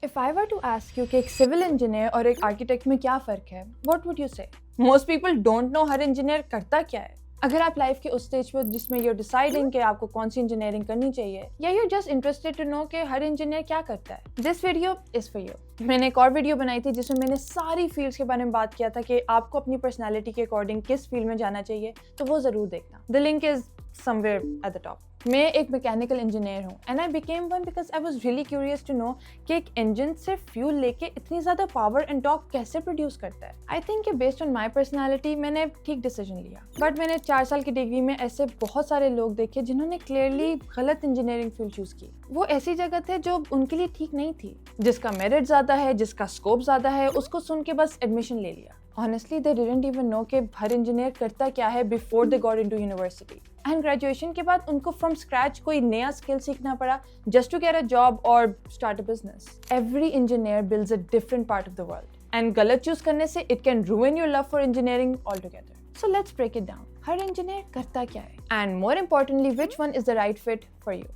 If I were to ask you कि एक civil engineer और एक आर्किटेक्ट में क्या फ़र्क है, what would you say? Most people don't know her engineer करता क्या है। अगर आप लाइफ के उस स्टेज पर जिसमें you're deciding कि आपको कौन सी इंजीनियरिंग करनी चाहिए, या you're just interested to know कि हर इंजीनियर क्या करता है, this video is for you. मैंने एक और वीडियो बनाई थी जिसमें मैंने सारी फील्ड्स के बारे में बात किया था कि आपको अपनी पर्सनैलिटी के अकॉर्डिंग किस फील्ड में जाना चाहिए, तो वो ज़रूर देखना। The link is somewhere at the top. मैं एक मैकेनिकल इंजीनियर हूँ and I became one because I was really curious to know कि एक इंजन सिर्फ फ्यूल लेके इतनी ज़्यादा पावर एंड टॉर्क कैसे प्रोड्यूस करता है। आई थिंक कि बेस्ड ऑन माई पर्सनैलिटी मैंने ठीक डिसीजन लिया, बट मैंने 4 साल की डिग्री में ऐसे बहुत सारे लोग देखे जिन्होंने क्लियरली गलत इंजीनियरिंग फील्ड चूज़ की। वो ऐसी जगह थे जो उनके लिए ठीक नहीं थी। जिसका मेरिट ज़्यादा है, जिसका स्कोप ज़्यादा है, उसको सुन के बस एडमिशन ले लिया। Honestly, they didn't even know कि हर इंजीनियर करता क्या है before they got into university. And graduation के बाद उनको from scratch कोई नया skill सीखना पड़ा just to get a job or start a business. Every engineer builds a different part of the world. And गलत choose करने से it can ruin your love for engineering altogether. So let's break it down. Her engineer करता क्या है? And more importantly, which one is the right fit for you?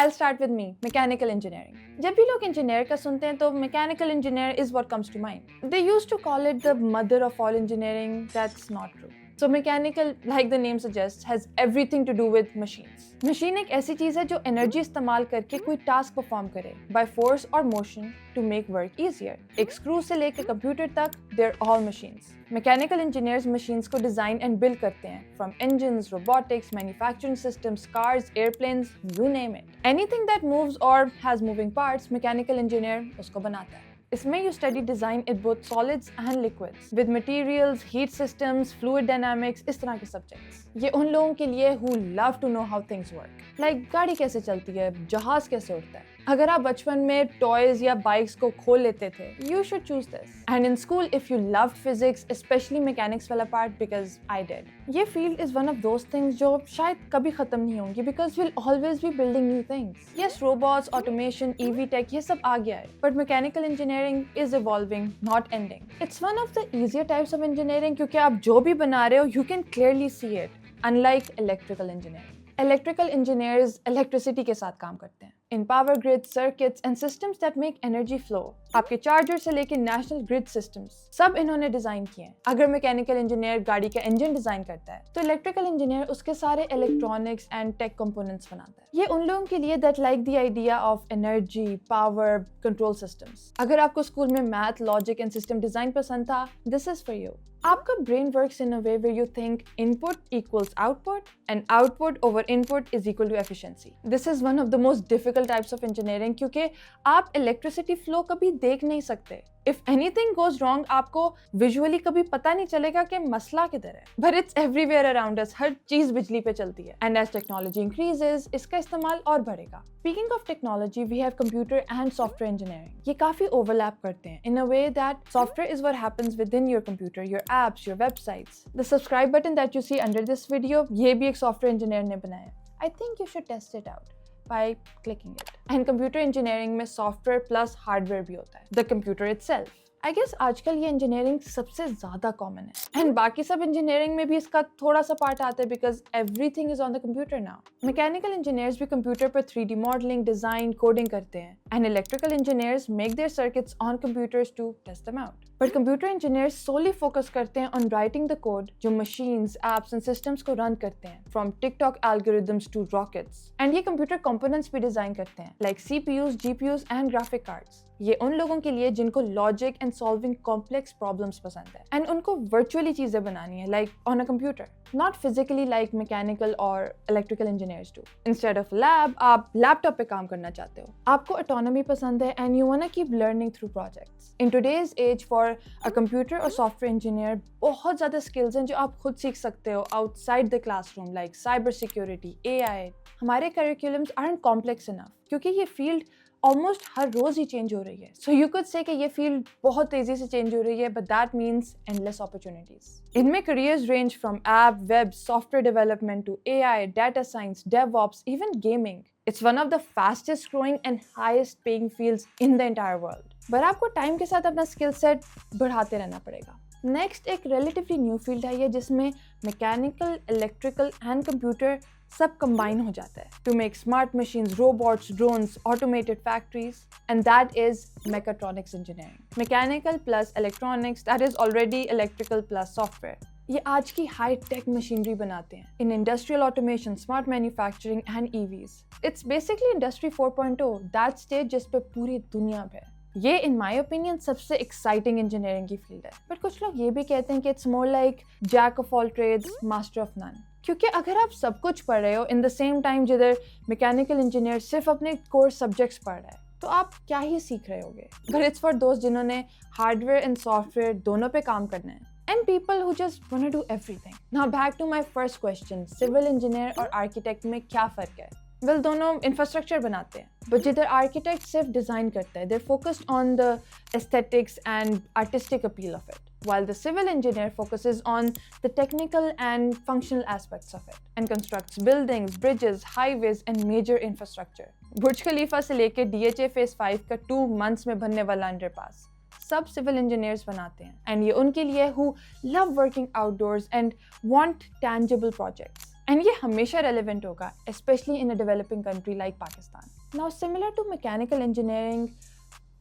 I'll start with me, mechanical engineering. जब भी लोग engineer का सुनते हैं तो mechanical engineer is what comes to mind. They used to call it the mother of all engineering. That's not true. So mechanical, like the name suggests, has everything to do with machines. Machine एक ऐसी चीज है जो energy इस्तेमाल करके कोई task perform करे by force or motion to make work easier. एक स्क्रू से लेकर कंप्यूटर तक, they're all machines. Mechanical engineers machines को डिजाइन एंड बिल्ड करते हैं, from engines, robotics, manufacturing systems, cars, airplanes, you name it. Anything that moves or has moving parts, mechanical engineer उसको बनाता है। इसमें you study design in both solids and liquids with materials, heat systems, fluid dynamics, इस तरह के subjects. ये उन लोगों के लिए who love to know how things work. Like गाड़ी कैसे चलती है, जहाज कैसे उड़ता है। अगर आप बचपन में टॉयज या बाइक्स को खोल लेते थे, you should choose this. And in school, if you loved physics, especially mechanics fell apart because I did. ये field is one of those things जो शायद कभी खत्म नहीं होंगी because we'll always be building new things. Yes, robots, automation, EV tech, ये सब आ गया है, but mechanical engineering is evolving, not ending. It's one of the easier types of engineering क्योंकि आप जो भी बना रहे हो, you can clearly see it, unlike electrical engineering. Electrical engineers electricity के साथ काम करते हैं in power grids, circuits and systems that make energy flow. आपके चार्जर से लेके नेशनल ग्रिड सिस्टम्स सब इन्होंने डिजाइन किए हैं। अगर मैकेनिकल इंजीनियर गाड़ी का इंजन डिजाइन करता है तो इलेक्ट्रिकल इंजीनियर उसके सारे इलेक्ट्रॉनिक्स एंड टेक कंपोनेंट्स बनाता है। ये उन लोगों के लिए that like the idea of energy, power, control systems. अगर आपको स्कूल में math, logic and system design पसंद था, दिस इज फॉर यू। आपका brain works in a way where you think input equals output and output over input is equal to efficiency. This is one of the most difficult types of engineering क्योंकि आप electricity flow कभी देख नहीं सकते। If anything goes wrong, आपको visually कभी पता नहीं चलेगा कि मसला किधर है। But it's everywhere around us. हर चीज बिजली पे चलती है। And as technology increases, इसका इस्तेमाल और बढ़ेगा। Speaking of technology, we have computer and software engineering. ये काफी overlap करते हैं in a way that software is what happens within your computer, your apps, your websites. The subscribe button that you see under this video, ये भी एक software engineer ने बनाया। I think you should test it out by clicking it. And computer engineering में software plus hardware भी होता है, the computer itself. I guess आजकल ये इंजीनियरिंग सबसे ज़्यादा कॉमन है एंड बाकी सब इंजीनियरिंग में भी इसका थोड़ा सा पार्ट आता है because everything is on the computer now. Mechanical engineers भी कंप्यूटर पर 3D मॉडलिंग, डिजाइन, कोडिंग करते हैं and electrical engineers make their circuits on computers to test them out. But computer engineers solely focus करते हैं on writing the code जो machines, apps and systems को run करते हैं, from TikTok algorithms to rockets. And ये computer components भी design करते हैं like CPUs, GPUs and graphic cards. ये उन लोगों के लिए जिनको logic and solving complex problems पसंद है एंड उनको वर्चुअली चीजें बनानी है like on a computer, not physically like mechanical और electrical engineers do. Instead of lab, आप लैपटॉप पे काम करना चाहते हो, आपको ऑटोनॉमी पसंद है and you want to keep learning through projects. In today's age for a computer और सॉफ्टवेयर इंजीनियर बहुत ज्यादा स्किल्स हैं जो आप खुद सीख सकते हो outside the classroom like cyber security, AI। हमारे करिकुलम्स आरंट कॉम्प्लेक्स इनफ क्योंकि ये फील्ड ऑलमोस्ट हर रोज ही चेंज हो रही है। सो यू कुड से कि ये फील्ड बहुत तेजी से चेंज हो रही है, but that means endless opportunities. इनमें careers range from app, web, software development to AI, data science, DevOps, even gaming. It's one of the fastest growing and highest paying fields in the entire world. पर आपको time के साथ अपना skill set बढ़ाते रहना पड़ेगा। Next एक relatively new field आई है जिसमें मैकेनिकल, इलेक्ट्रिकल एंड कंप्यूटर सब कंबाइन हो जाता है to make smart machines, robots, drones, automated factories, and that is mechatronics engineering. Mechanical plus electronics, that is already electrical plus software. ये आज की हाई टेक मशीनरी बनाते हैं in industrial automation, smart manufacturing and EVs. It's basically industry 4.0, that stage जिस पे पूरी दुनिया पे। ये इन माय ओपिनियन सबसे एक्साइटिंग इंजीनियरिंग की फील्ड है। बट कुछ लोग ये भी कहते हैं कि it's more like jack of all trades, master of none. क्योंकि अगर आप सब कुछ पढ़ रहे हो इन द सेम टाइम जिधर मैकेनिकल इंजीनियर सिर्फ अपने कोर सब्जेक्ट्स पढ़ रहा है, तो आप क्या ही सीख रहे होगे। बट इट्स फॉर दोस्त जिन्होंने हार्डवेयर एंड सॉफ्टवेयर दोनों पे काम करना है, and people who just want to do everything. Now back to my first question, civil engineer और architect में क्या फ़र्क है? Well, दोनों infrastructure बनाते हैं, but जिधर architect सिर्फ design करता है, they're focused on the aesthetics and artistic appeal of it, while the civil engineer focuses on the technical and functional aspects of it and constructs buildings, bridges, highways and major infrastructure. बुर्ज खलीफा से लेके DHA Phase 5 का 2 months में बनने वाला underpass सब civil engineers बनाते हैं, and ये उनके लिए who love working outdoors and want tangible projects, and ये हमेशा रेलेवेंट होगा, specially in a developing country like Pakistan. Now similar to mechanical engineering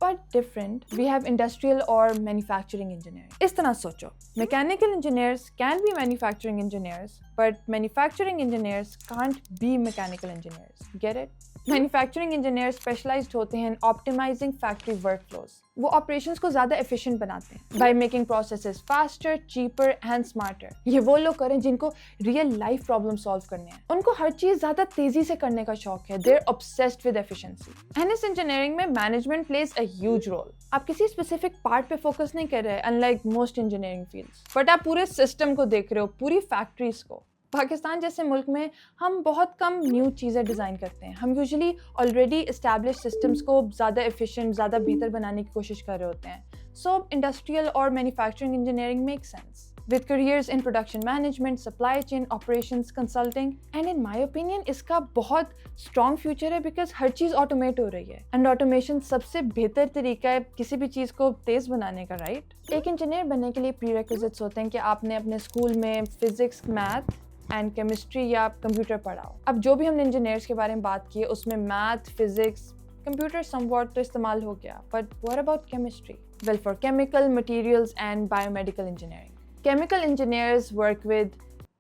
but different, we have industrial or manufacturing engineering. इस तरह सोचो, mechanical engineers can be manufacturing engineers, but manufacturing engineers can't be mechanical engineers. Get it? Manufacturing engineers specialized होते हैं in optimizing factory workflows. वो operations को ज़्यादा efficient बनाते हैं by making processes faster, cheaper and smarter. ये वो लोग करें जिनको real life problem solve करने हैं। उनको हर चीज़ ज़्यादा तेज़ी से करने का शौक है। They're obsessed with efficiency. And इस engineering में management plays a huge role. आप किसी specific part पे focus नहीं कर रहे, unlike most engineering fields. But आप पूरे system को देख रहे हो, पूरी factories को। पाकिस्तान जैसे मुल्क में हम बहुत कम न्यू चीज़ें डिज़ाइन करते हैं। हम यूजुअली ऑलरेडी इस्टेब्लिश सिस्टम्स को ज़्यादा एफिशिएंट, ज़्यादा बेहतर बनाने की कोशिश कर रहे होते हैं। सो इंडस्ट्रियल और manufacturing engineering make sense with careers in production management, supply chain, operations, consulting, and in my opinion इसका बहुत strong future है because हर चीज़ automate हो रही है and automation सबसे बेहतर तरीका है किसी भी चीज़ को तेज़ बनाने का, right? एक इंजीनियर बनने के लिए prerequisites होते हैं कि आपने अपने स्कूल में फिजिक्स, मैथ एंड केमिस्ट्री या कंप्यूटर पढ़ाओ। अब जो भी हमने इंजीनियर्स के बारे में बात की है उसमें मैथ, फिजिक्स, कंप्यूटर समवॉट तो इस्तेमाल हो गया, but what about chemistry? Well, for chemical, materials and biomedical engineering, chemical engineers work with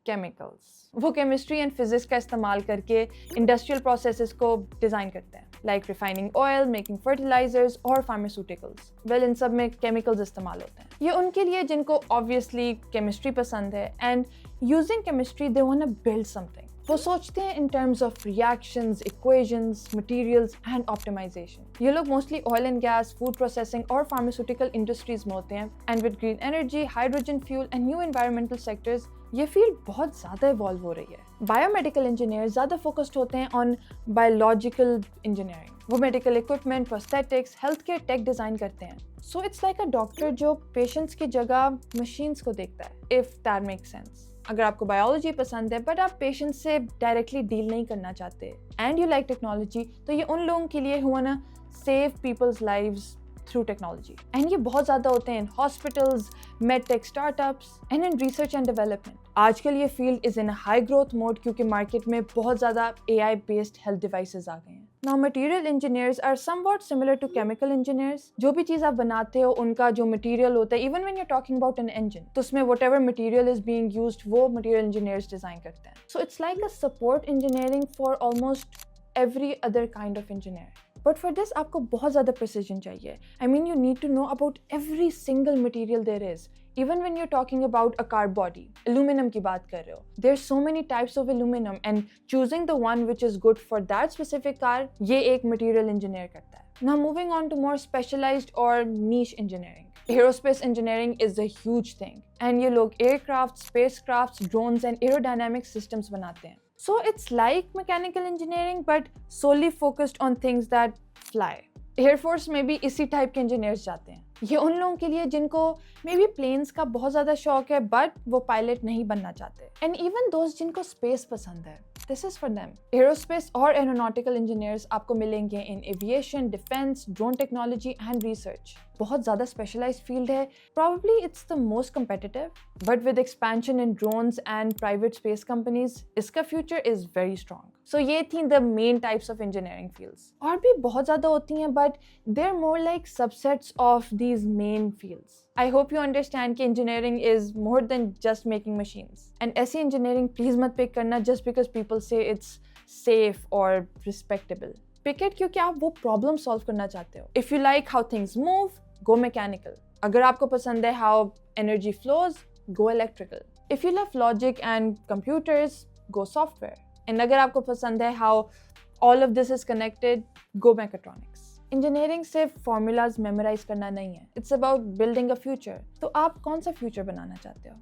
chemicals. वो केमिस्ट्री एंड फिजिक्स का इस्तेमाल करके इंडस्ट्रियल प्रोसेसेस को डिज़ाइन करते हैं, like refining oil, making fertilisers और फार्मास्यूटिकल्स। वेल, इन सब में केमिकल्स इस्तेमाल होते हैं। ये उनके लिए जिनको ऑब्वियसली केमिस्ट्री पसंद है and using chemistry they want to build something. वो सोचते हैं in terms of reactions, equations, materials and optimisation. ये लोग mostly oil and gas, food processing और फार्मास्यूटिकल इंडस्ट्रीज में होते हैं, and with green energy, hydrogen fuel and new environmental sectors ये फील्ड बहुत ज़्यादा इवॉल्व हो रही है। बायोमेडिकल इंजीनियर ज़्यादा फोकस्ड होते हैं ऑन बायोलॉजिकल इंजीनियरिंग। वो medical equipment, prosthetics, health care tech design करते हैं। So it's like a doctor जो पेशेंट्स की जगह मशीन्स को देखता है, इफ़ दैट मेक्स सेंस। अगर आपको बायोलॉजी पसंद है बट आप पेशेंट से डायरेक्टली डील नहीं करना चाहते एंड यू लाइक टेक्नोलॉजी, तो ये उन लोगों के लिए हुआ ना save peoples lives through technology. And ये बहुत ज़्यादा होते हैं in hospitals, medtech startups and in research and development. आजकल ये field is in high growth mode क्योंकि मार्केट में बहुत ज़्यादा AI बेस्ड हेल्थ डिवाइसेस आ गए हैं। Now material engineers are somewhat similar to chemical engineers. जो भी चीज़ आप बनाते हो उनका जो मटेरियल होता है, even when you're talking about an engine, तो उसमें whatever material is being used वो material engineers डिज़ाइन करते हैं। So it's like a support engineering for almost every other kind of engineer. But for this आपको बहुत ज़्यादा precision चाहिए. I mean you need to know about every single material there is. Even when you're talking about a car body, aluminum की बात कर रहे हो, there's so many types of aluminum and choosing the one which is good for that specific car, ये एक material engineer करता है। Now moving on to more specialized or niche engineering. Aerospace engineering is a huge thing and ये लोग aircraft, spacecrafts, drones and aerodynamic systems बनाते हैं। So it's like mechanical engineering but solely focused on things that fly. Air force में भी इसी type के engineers जाते हैं। ये उन लोगों के लिए जिनको मे बी प्लेन्स का बहुत ज़्यादा शौक है बट वो पायलट नहीं बनना चाहते, एंड इवन दोस्त जिनको स्पेस पसंद है। this is for them. Aerospace और aeronautical engineers आपको मिलेंगे in aviation, defense, drone technology and research. बहुत ज़्यादा specialized field है. Probably it's the most competitive, but with expansion in drones and private space companies, इसका future is very strong. So ये थी the main types of engineering fields. और भी बहुत ज़्यादा होती हैं, but they're more like subsets of these main fields. I hope you understand कि engineering is more than just making machines. And ऐसी engineering please मत pick करना just because people say it's safe or respectable. Pick it क्योंकि आप वो problem solve करना चाहते हो. If you like how things move, go mechanical. अगर आपको पसंद है how energy flows, go electrical. If you love logic and computers, go software. And अगर आपको पसंद है how all of this is connected, go mechatronics. Engineering सिर्फ formulas memorize करना नहीं है. It's about building a future. तो आप कौन सा future बनाना चाहते हो?